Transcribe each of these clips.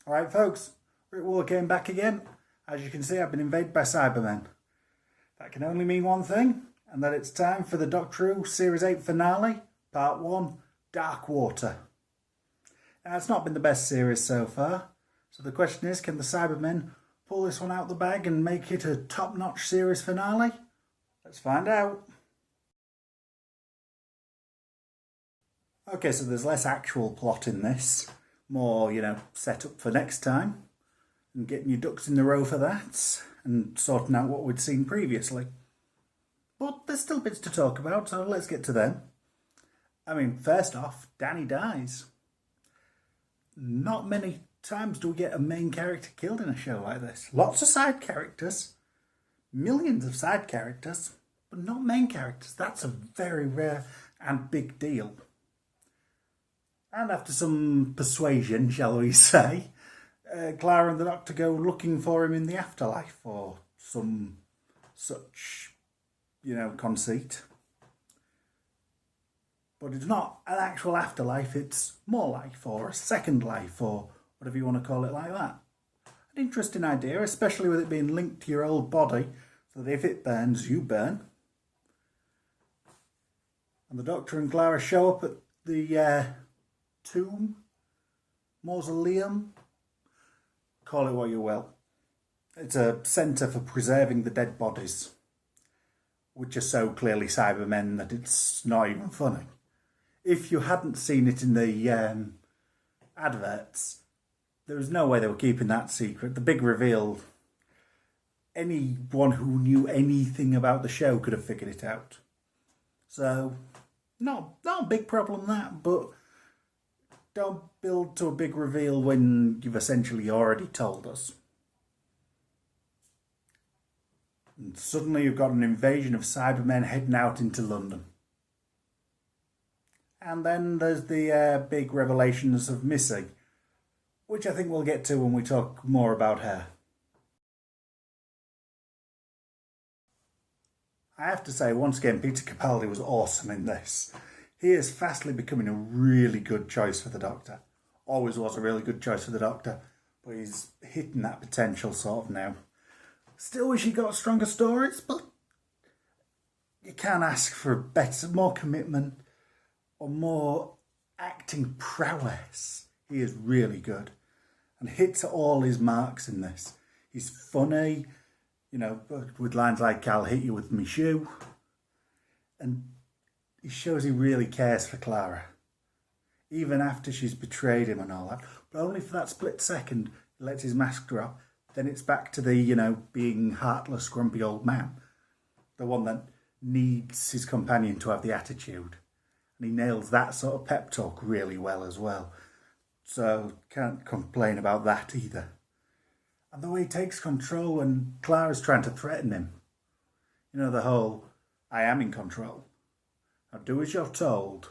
Alright folks, Rick Wall came back again. As you can see, I've been invaded by Cybermen. That can only mean one thing, and that it's time for the Doctor Who Series 8 finale, Part 1, Dark Water. Now, it's not been the best series so far, so the question is, can the Cybermen pull this one out the bag and make it a top-notch series finale? Let's find out. Okay, so there's less actual plot in this. More, set up for next time. And getting your ducks in the row for that. And sorting out what we'd seen previously. But there's still bits to talk about, so let's get to them. First off, Danny dies. Not many times do we get a main character killed in a show like this. Lots of side characters. Millions of side characters. But not main characters. That's a very rare and big deal. And after some persuasion, shall we say, Clara and the Doctor go looking for him in the afterlife, or some such, conceit. But it's not an actual afterlife, it's more life, or a second life, or whatever you want to call it like that. An interesting idea, especially with it being linked to your old body, so that if it burns, you burn. And the Doctor and Clara show up at the tomb, mausoleum, call it what you will. It's a centre for preserving the dead bodies, which are so clearly Cybermen that it's not even funny. If you hadn't seen it in the adverts, there was no way they were keeping that secret. The big reveal, anyone who knew anything about the show could have figured it out. So, not a big problem that, but don't build to a big reveal when you've essentially already told us. And suddenly you've got an invasion of Cybermen heading out into London. And then there's the big revelations of Missy, which I think we'll get to when we talk more about her. I have to say, once again, Peter Capaldi was awesome in this. He is fastly becoming a really good choice for the Doctor. Always was a really good choice for the Doctor, but he's hitting that potential sort of now. Still wish he got stronger stories, but you can't ask for better, more commitment or more acting prowess. He is really good and hits all his marks in this. He's funny, with lines like, "I'll hit you with my shoe," and he shows he really cares for Clara, even after she's betrayed him and all that. But only for that split second, he lets his mask drop. Then it's back to the, being heartless, grumpy old man. The one that needs his companion to have the attitude. And he nails that sort of pep talk really well as well. So, can't complain about that either. And the way he takes control when Clara's trying to threaten him. The whole, "I am in control. Now do as you're told,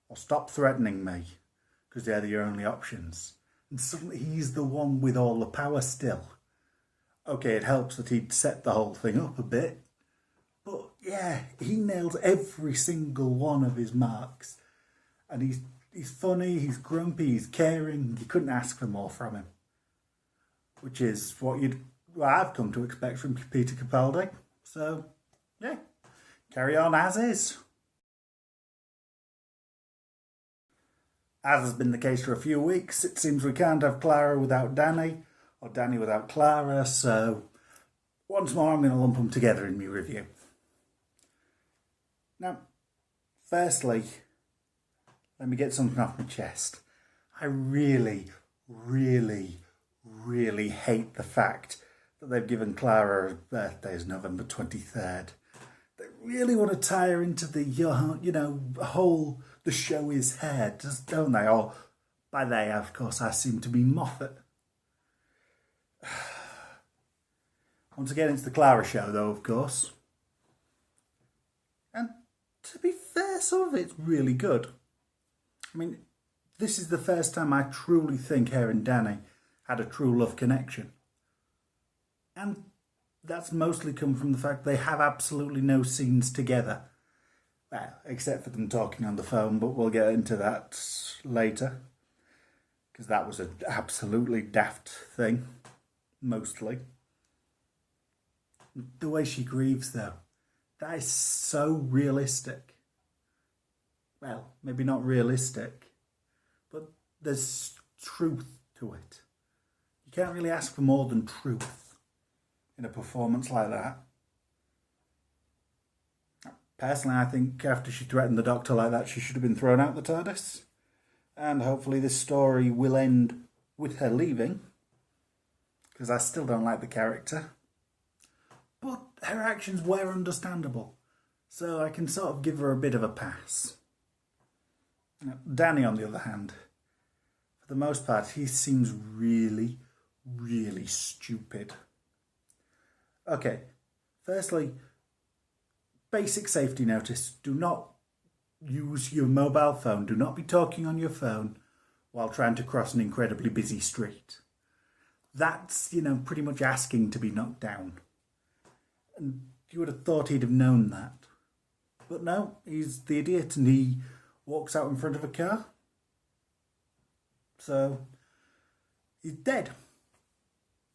or stop threatening me, because they're your only options." And suddenly he's the one with all the power still. Okay, it helps that he'd set the whole thing up a bit, but yeah, he nails every single one of his marks. And he's funny, he's grumpy, he's caring. You couldn't ask for more from him, which is what I've come to expect from Peter Capaldi. So yeah, carry on as is. As has been the case for a few weeks, it seems we can't have Clara without Danny, or Danny without Clara, so once more I'm going to lump them together in my review. Now, firstly, let me get something off my chest. I really, really, really hate the fact that they've given Clara her birthday as November 23rd. They really want to tie her into the, whole, the show is here, don't they? Or by they, of course, I seem to be Moffat. Once again, it's the Clara show, though, of course. And to be fair, some of it's really good. This is the first time I truly think her and Danny had a true love connection. And that's mostly come from the fact they have absolutely no scenes together. Well, except for them talking on the phone, but we'll get into that later. because that was an absolutely daft thing, mostly. The way she grieves, though, that is so realistic. Well, maybe not realistic, but there's truth to it. You can't really ask for more than truth in a performance like that. Personally, I think after she threatened the Doctor like that, she should have been thrown out the TARDIS. And hopefully this story will end with her leaving, because I still don't like the character. But her actions were understandable, so I can sort of give her a bit of a pass. Now, Danny, on the other hand, for the most part, he seems really, really stupid. Okay, firstly, basic safety notice. Do not use your mobile phone. Do not be talking on your phone while trying to cross an incredibly busy street. That's, pretty much asking to be knocked down. And you would have thought he'd have known that. But no, he's the idiot and he walks out in front of a car. So, he's dead.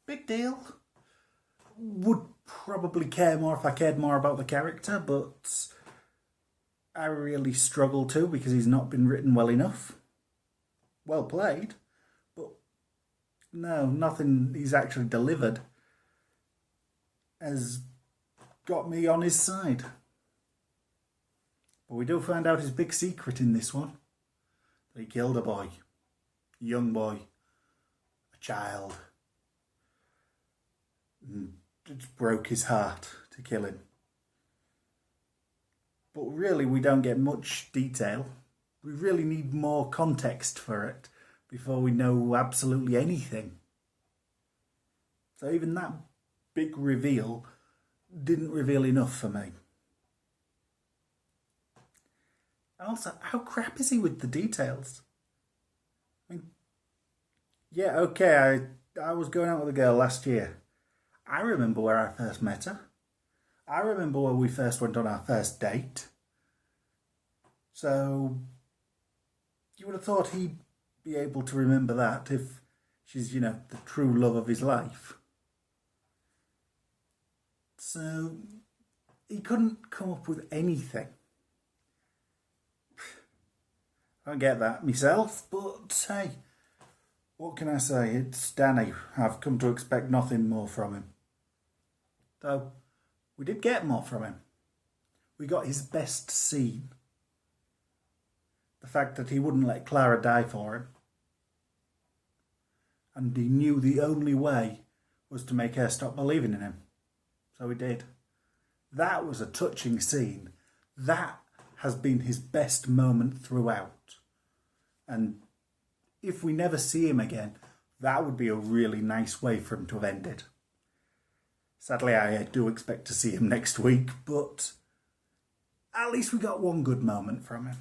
Big deal. Would probably care more if I cared more about the character, but I really struggle to because he's not been written well enough. Well played, but no, nothing he's actually delivered has got me on his side. But we do find out his big secret in this one. That he killed a boy. A young boy. A child. And it broke his heart to kill him. But really we don't get much detail. We really need more context for it before we know absolutely anything. So even that big reveal didn't reveal enough for me. And also, how crap is he with the details? I mean, yeah, okay, I was going out with a girl last year. I remember where I first met her. I remember where we first went on our first date. So, you would have thought he'd be able to remember that if she's, the true love of his life. So, he couldn't come up with anything. I don't get that myself, but hey, what can I say? It's Danny. I've come to expect nothing more from him. Though, we did get more from him. We got his best scene. The fact that he wouldn't let Clara die for him. And he knew the only way was to make her stop believing in him. So he did. That was a touching scene. That has been his best moment throughout. And if we never see him again, that would be a really nice way for him to have ended. Sadly, I do expect to see him next week, but at least we got one good moment from him.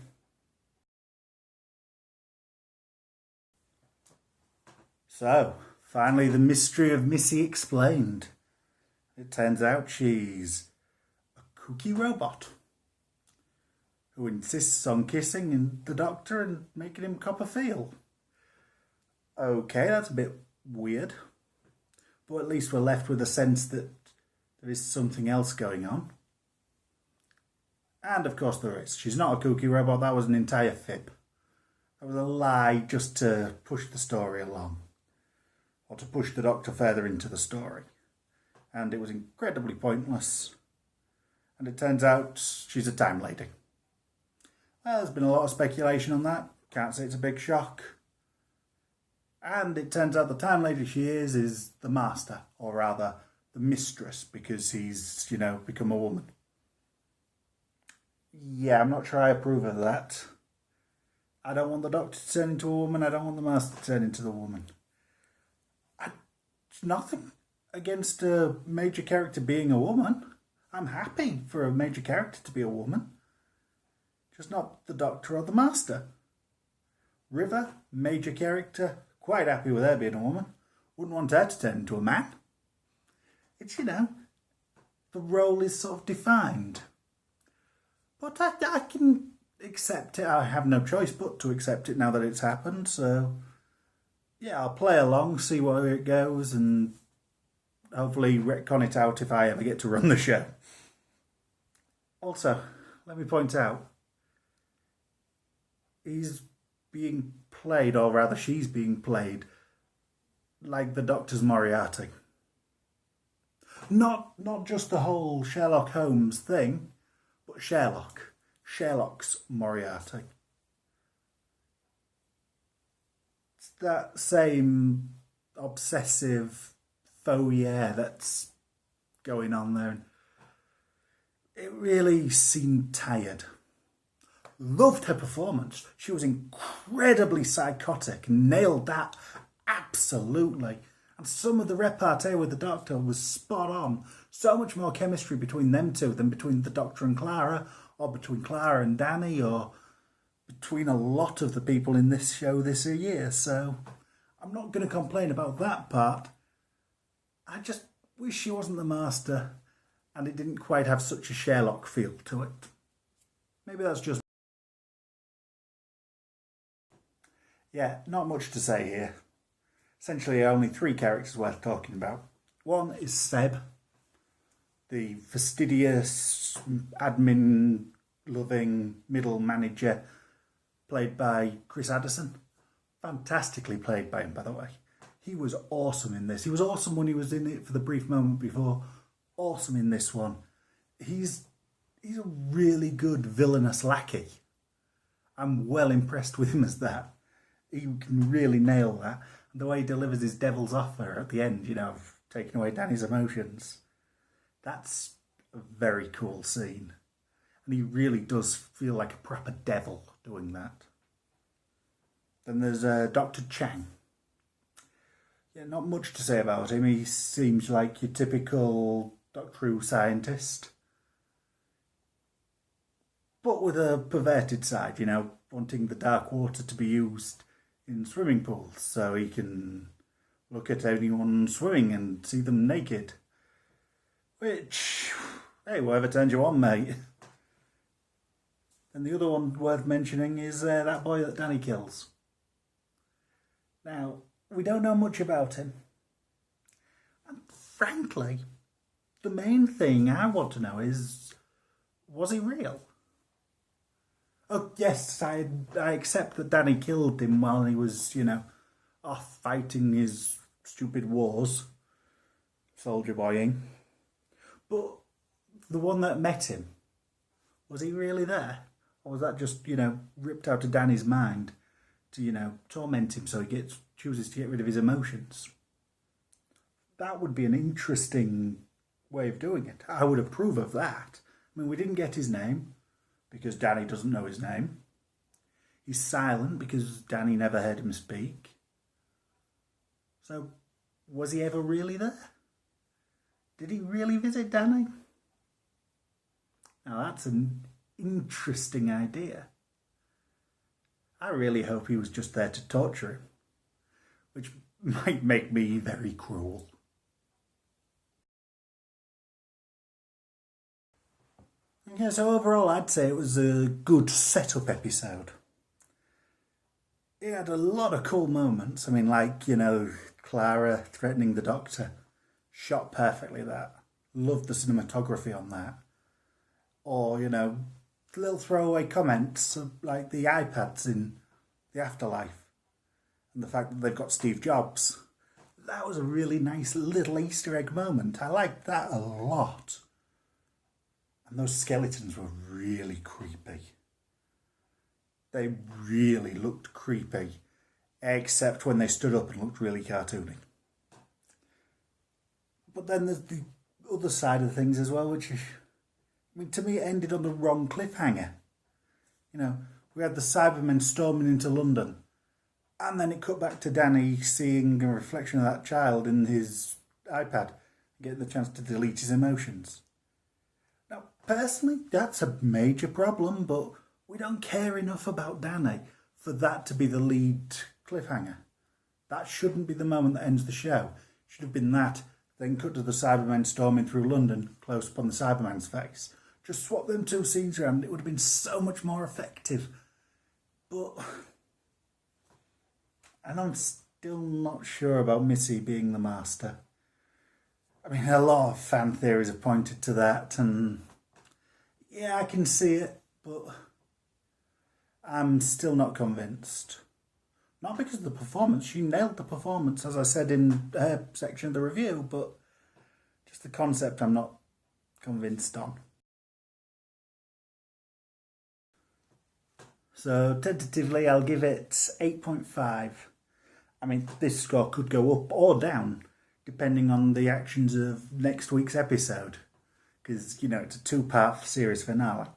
So, finally the mystery of Missy explained. It turns out she's a kooky robot who insists on kissing the Doctor and making him cop a feel. Okay, that's a bit weird. But at least we're left with a sense that there is something else going on. And of course there is. She's not a kooky robot, that was an entire fib. That was a lie just to push the story along. Or to push the Doctor further into the story. And it was incredibly pointless. And it turns out she's a time lady. Well, there's been a lot of speculation on that. Can't say it's a big shock. And it turns out the time lady she is the master. Or rather, the mistress. Because he's, become a woman. Yeah, I'm not sure I approve of that. I don't want the Doctor to turn into a woman. I don't want the master to turn into the woman. Nothing against a major character being a woman. I'm happy for a major character to be a woman. Just not the Doctor or the Master. River, major character, quite happy with her being a woman. Wouldn't want her to turn into a man. It's, the role is sort of defined. But I can accept it. I have no choice but to accept it now that it's happened, so yeah, I'll play along, see where it goes, and hopefully retcon it out if I ever get to run the show. Also, let me point out, he's being played, or rather she's being played, like the Doctor's Moriarty. Not just the whole Sherlock Holmes thing, but Sherlock's Moriarty. It's that same obsessive faux yeah that's going on there. It really seemed tired. Loved her performance. She was incredibly psychotic. Nailed that absolutely. And some of the repartee with the Doctor was spot on. So much more chemistry between them two than between the Doctor and Clara, or between Clara and Danny, or between a lot of the people in this show this year. So I'm not going to complain about that part. I just wish she wasn't the Master and it didn't quite have such a Sherlock feel to it. Maybe that's just... Yeah, not much to say here. Essentially only three characters worth talking about. One is Seb, the fastidious, admin-loving middle manager, played by Chris Addison. Fantastically played by him, by the way. He was awesome in this. He was awesome when he was in it for the brief moment before. Awesome in this one. He's a really good villainous lackey. I'm well impressed with him as that. He can really nail that. And the way he delivers his devil's offer at the end, of taking away Danny's emotions. That's a very cool scene. And he really does feel like a proper devil doing that. Then there's Dr. Chang. Yeah, not much to say about him. He seems like your typical Doctor Who scientist. But with a perverted side, wanting the dark water to be used in swimming pools so he can look at anyone swimming and see them naked. Which, hey, whatever turns you on, mate. And the other one worth mentioning is that boy that Danny kills. Now, we don't know much about him. And frankly, the main thing I want to know is, was he real? Oh, yes, I accept that Danny killed him while he was, off fighting his stupid wars, soldier boying. But the one that met him, was he really there? Or was that just, ripped out of Danny's mind to, torment him so he chooses to get rid of his emotions? That would be an interesting way of doing it. I would approve of that. I mean, we didn't get his name, because Danny doesn't know his name. He's silent because Danny never heard him speak. So, was he ever really there? Did he really visit Danny? Now that's an interesting idea. I really hope he was just there to torture him, which might make me very cruel. Yeah, so overall I'd say it was a good setup episode. It had a lot of cool moments. I mean, like, Clara threatening the Doctor. Shot perfectly, that. Loved the cinematography on that. Or, little throwaway comments like the iPads in the afterlife. And the fact that they've got Steve Jobs. That was a really nice little Easter egg moment. I liked that a lot. And those skeletons were really creepy. They really looked creepy, except when they stood up and looked really cartoony. But then there's the other side of things as well, which, to me, it ended on the wrong cliffhanger. We had the Cybermen storming into London, and then it cut back to Danny seeing a reflection of that child in his iPad, getting the chance to delete his emotions. Now, personally, that's a major problem, but we don't care enough about Danny for that to be the lead cliffhanger. That shouldn't be the moment that ends the show. It should have been that, then cut to the Cybermen storming through London, close up on the Cyberman's face. Just swap them two scenes around, it would have been so much more effective. But, and I'm still not sure about Missy being the master. I mean, a lot of fan theories have pointed to that, and yeah, I can see it, but I'm still not convinced. Not because of the performance, she nailed the performance, as I said in her section of the review, but just the concept I'm not convinced on. So tentatively, I'll give it 8.5. I mean, this score could go up or down, depending on the actions of next week's episode. Because, it's a two-part series finale.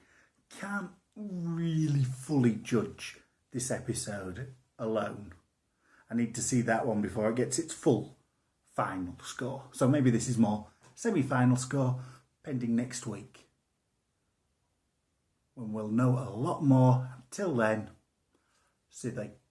Can't really fully judge this episode alone. I need to see that one before it gets its full final score. So maybe this is more semi-final score, pending next week, when we'll know a lot more. Till then, see you later.